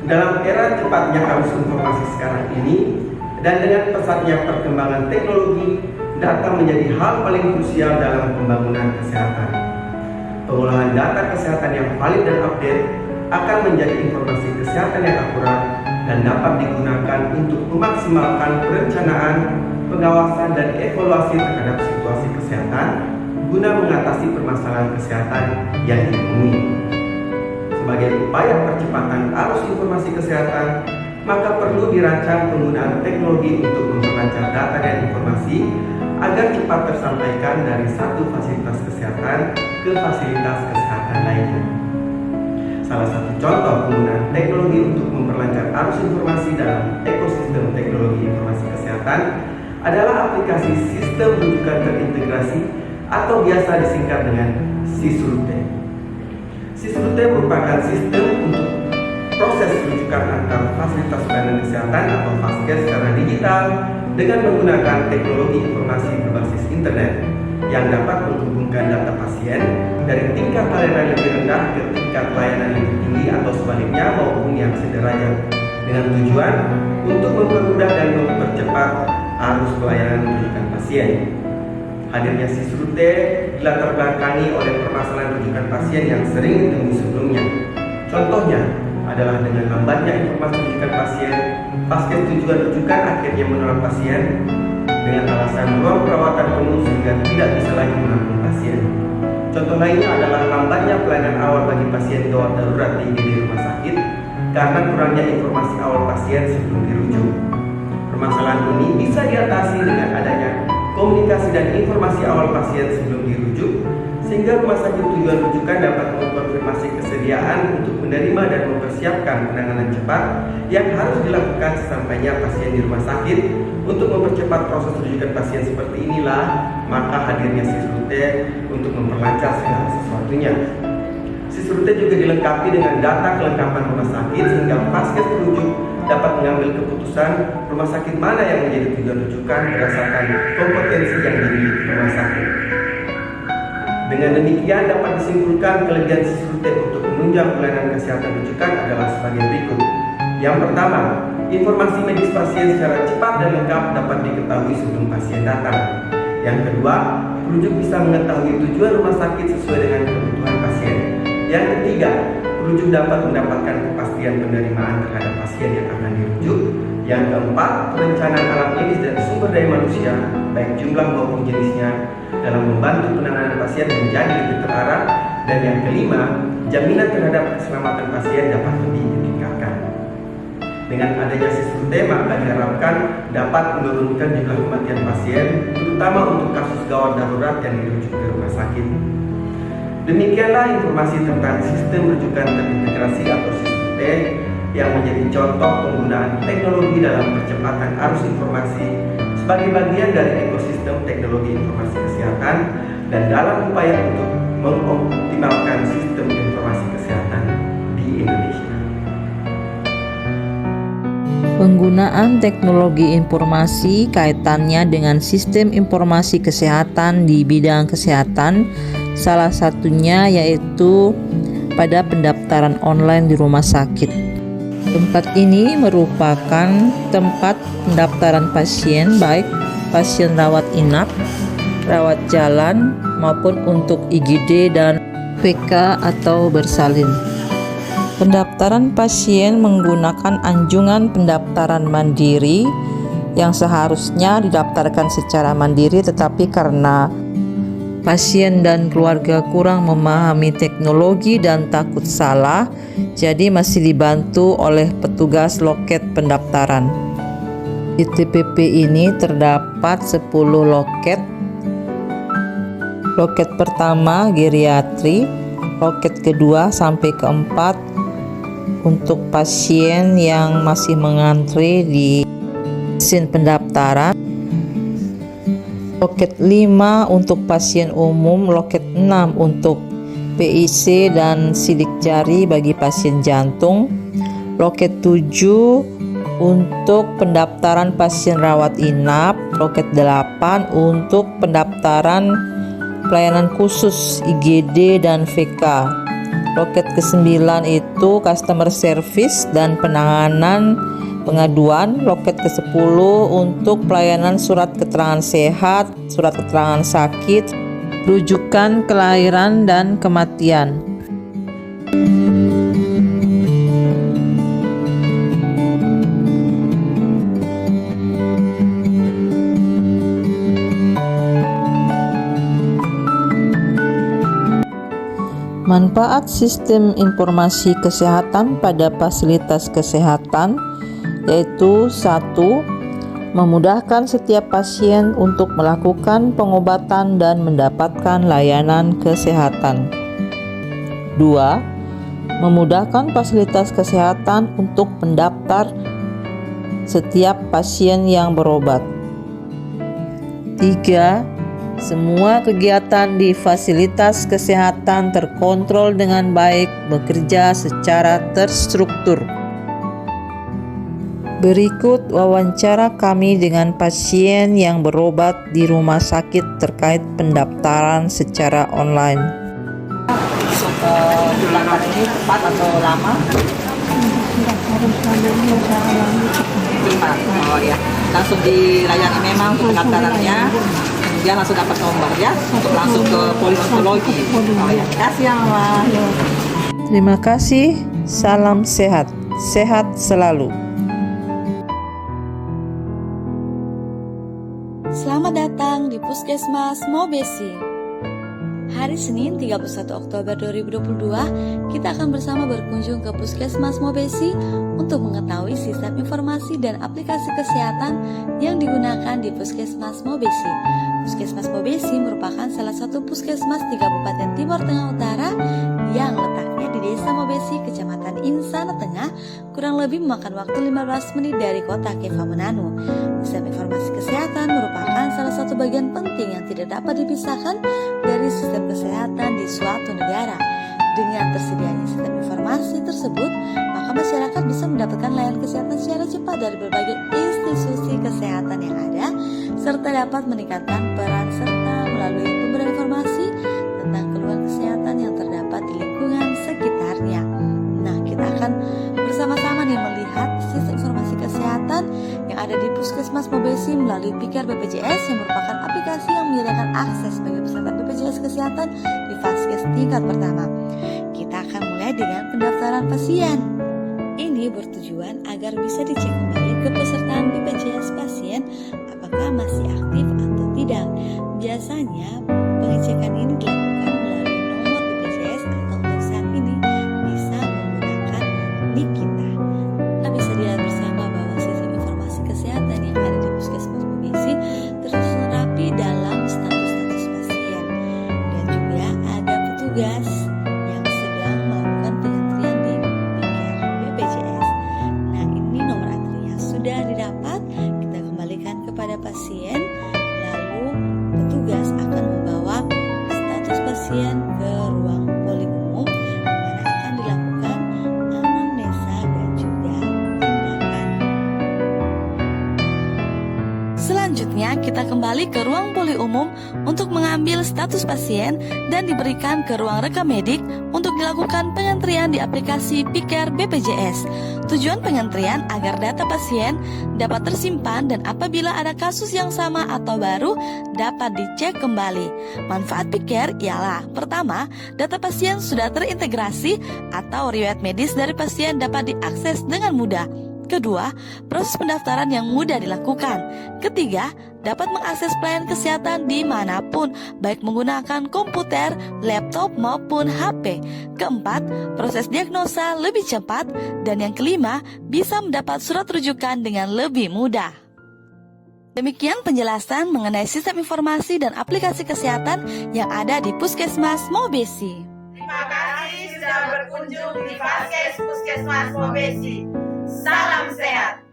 Dalam era cepatnya arus informasi sekarang ini dan dengan pesatnya perkembangan teknologi, data menjadi hal paling krusial dalam pembangunan kesehatan. Pengolahan data kesehatan yang valid dan update akan menjadi informasi kesehatan yang akurat dan dapat digunakan untuk memaksimalkan perencanaan, pengawasan, dan evaluasi terhadap situasi kesehatan guna mengatasi permasalahan kesehatan yang ditemui. Sebagai upaya percepatan arus informasi kesehatan, maka perlu dirancang penggunaan teknologi untuk memperlancar data dan informasi agar cepat tersampaikan dari satu fasilitas kesehatan ke fasilitas kesehatan lainnya. Salah satu contoh penggunaan teknologi untuk memperlancar arus informasi dalam ekosistem teknologi informasi kesehatan adalah aplikasi sistem rujukan terintegrasi atau biasa disingkat dengan SISRUTE. SISRUTE merupakan sistem untuk proses rujukan antar fasilitas pelayanan kesehatan atau FASKES secara digital dengan menggunakan teknologi informasi berbasis internet yang dapat menghubungkan data pasien dari tingkat layanan lebih rendah ke tingkat layanan lebih tinggi atau sebaliknya maupun yang sederajat dengan tujuan untuk mempermudah dan mempercepat arus pelayanan rujukan pasien. Hadirnya SISRUTE dilatar belakangi oleh permasalahan rujukan pasien yang sering ditemui sebelumnya. Contohnya adalah dengan lambatnya informasi rujukan pasien, FASKES tujuan rujukan akhirnya menolak pasien dengan alasan ruang perawatan penuh sehingga tidak bisa lagi menampung pasien. Contoh lainnya adalah lambatnya pelayanan awal bagi pasien gawat darurat di IGD rumah sakit karena kurangnya informasi awal pasien sebelum dirujuk. Permasalahan ini bisa diatasi dengan adanya komunikasi dan informasi awal pasien sebelum dirujuk, sehingga rumah sakit tujuan rujukan dapat mengkonfirmasi kesediaan untuk menerima dan mempersiapkan penanganan cepat yang harus dilakukan sesampainya pasien di rumah sakit. Untuk mempercepat proses rujukan pasien seperti inilah maka hadirnya SISRUTE untuk memperlancar segala sesuatunya. SISRUTE juga dilengkapi dengan data kelengkapan rumah sakit sehingga FASKES perujuk dapat mengambil keputusan rumah sakit mana yang menjadi tujuan rujukan berdasarkan kompetensi yang dimiliki rumah sakit. Dengan demikian dapat disimpulkan kelebihan SISRUTE untuk menunjang pelayanan kesehatan rujukan adalah sebagai berikut. Yang pertama, informasi medis pasien secara cepat dan lengkap dapat diketahui sebelum pasien datang. Yang kedua, perujuk bisa mengetahui tujuan rumah sakit sesuai dengan kebutuhan pasien. Yang ketiga, perujuk dapat mendapatkan kepastian penerimaan terhadap pasien yang akan dirujuk. Yang keempat, perencanaan alat medis dan sumber daya manusia, baik jumlah maupun jenisnya, dalam membantu penanganan pasien menjadi lebih terarah. Dan yang kelima, jaminan terhadap keselamatan pasien dapat lebih ditingkatkan. Dengan adanya SISRUTE maka diharapkan dapat menurunkan jumlah kematian pasien, terutama untuk kasus gawat darurat yang dirujuk ke rumah sakit. Demikianlah informasi tentang sistem rujukan terintegrasi atau SISRUTE yang menjadi contoh penggunaan teknologi dalam percepatan arus informasi sebagai bagian dari ekosistem teknologi informasi kesehatan dan dalam upaya untuk mengoptimalkan sistem informasi kesehatan di Indonesia. Penggunaan teknologi informasi kaitannya dengan sistem informasi kesehatan di bidang kesehatan, salah satunya yaitu pada pendaftaran online di rumah sakit. Tempat ini merupakan tempat pendaftaran pasien, baik pasien rawat inap, rawat jalan, maupun untuk IGD dan VK atau bersalin. Pendaftaran pasien menggunakan anjungan pendaftaran mandiri yang seharusnya didaftarkan secara mandiri, tetapi karena pasien dan keluarga kurang memahami teknologi dan takut salah, jadi masih dibantu oleh petugas loket pendaftaran. Di TPP ini terdapat 10 loket. Loket pertama geriatri, loket kedua sampai keempat untuk pasien yang masih mengantri di mesin pendaftaran, loket 5 untuk pasien umum, loket 6 untuk PIC dan sidik jari bagi pasien jantung, loket 7 untuk pendaftaran pasien rawat inap, loket 8 untuk pendaftaran pelayanan khusus IGD dan VK, Loket ke-9 itu customer service dan penanganan pengaduan. Loket ke-10 untuk pelayanan surat keterangan sehat, surat keterangan sakit, rujukan kelahiran dan kematian. Manfaat sistem informasi kesehatan pada fasilitas kesehatan yaitu 1. Memudahkan setiap pasien untuk melakukan pengobatan dan mendapatkan layanan kesehatan. 2. Memudahkan fasilitas kesehatan untuk mendaftar setiap pasien yang berobat. 3. Semua kegiatan di fasilitas kesehatan terkontrol dengan baik, bekerja secara terstruktur. Berikut wawancara kami dengan pasien yang berobat di rumah sakit terkait pendaftaran secara online. Masuk ke pendaftaran ini cepat atau lama? Cepat. Oh ya, langsung dilayani memang untuk pendaftarannya. Kemudian langsung dapat nomor ya untuk langsung ke polisi. Oh ya, terima kasih ya Mama. Terima kasih, salam sehat, sehat selalu. Selamat datang di Puskesmas Mobesi. Hari Senin 31 Oktober 2022, kita akan bersama berkunjung ke Puskesmas Mobesi untuk mengetahui sistem informasi dan aplikasi kesehatan yang digunakan di Puskesmas Mobesi. Puskesmas Mobesi merupakan salah satu puskesmas di Kabupaten Timur Tengah Utara yang letaknya di Desa Mobesi, Kecamatan Insana Tengah, kurang lebih memakan waktu 15 menit dari kota Keva Mananu. Sistem informasi kesehatan merupakan salah satu bagian penting yang tidak dapat dipisahkan dari sistem kesehatan di suatu negara. Dengan tersedianya sistem informasi tersebut, maka masyarakat bisa mendapatkan layanan kesehatan secara cepat dari berbagai institusi kesehatan yang ada, serta dapat meningkatkan peran serta melalui pemberian informasi tentang keluhan kesehatan yang terdapat di lingkungan sekitarnya. Nah, kita akan bersama-sama nih melihat sistem informasi kesehatan yang ada di Puskesmas Mobesi melalui Pikir BPJS, yang merupakan aplikasi yang menyediakan akses bagi peserta BPJS Kesehatan di Vaskes tingkat pertama. Kita akan mulai dengan pendaftaran pasien. Ini bertujuan agar bisa dicek kembali kepesertaan BPJS pasien apakah masih aktif atau tidak. Biasanya pengecekan ini dilakukan melalui nomor BPJS atau untuk saat ini bisa menggunakan NIK kita. Kita bisa dilihat bersama bahwa sistem informasi kesehatan yang ada di Puskesmas Mobesi tersusun rapi dalam status-status pasien, dan juga ada petugas yang sedang melakukan pengantrian di Pikir BPJS. Nah, ini nomor antrinya sudah didapat, kita kembalikan kepada pasien, lalu petugas akan membawa status pasien ke ruang poli umum, di mana akan dilakukan anamnesa dan juga tindakan. Selanjutnya kita kembali ke ruang poli umum untuk mengambil status pasien dan diberikan ke ruang rekam medik untuk dilakukan pengantrian di aplikasi Pikir BPJS. Tujuan pengantrian agar data pasien dapat tersimpan dan apabila ada kasus yang sama atau baru dapat dicek kembali. Manfaat Pikir ialah: pertama, data pasien sudah terintegrasi atau riwayat medis dari pasien dapat diakses dengan mudah. Kedua, proses pendaftaran yang mudah dilakukan. Ketiga, dapat mengakses pelayanan kesehatan dimanapun, baik menggunakan komputer, laptop, maupun HP. Keempat, proses diagnosa lebih cepat. Dan yang kelima, bisa mendapat surat rujukan dengan lebih mudah. Demikian penjelasan mengenai sistem informasi dan aplikasi kesehatan yang ada di Puskesmas Mobesi. Terima kasih sudah berkunjung di Vaskes Puskesmas Mobesi. Salam sehat.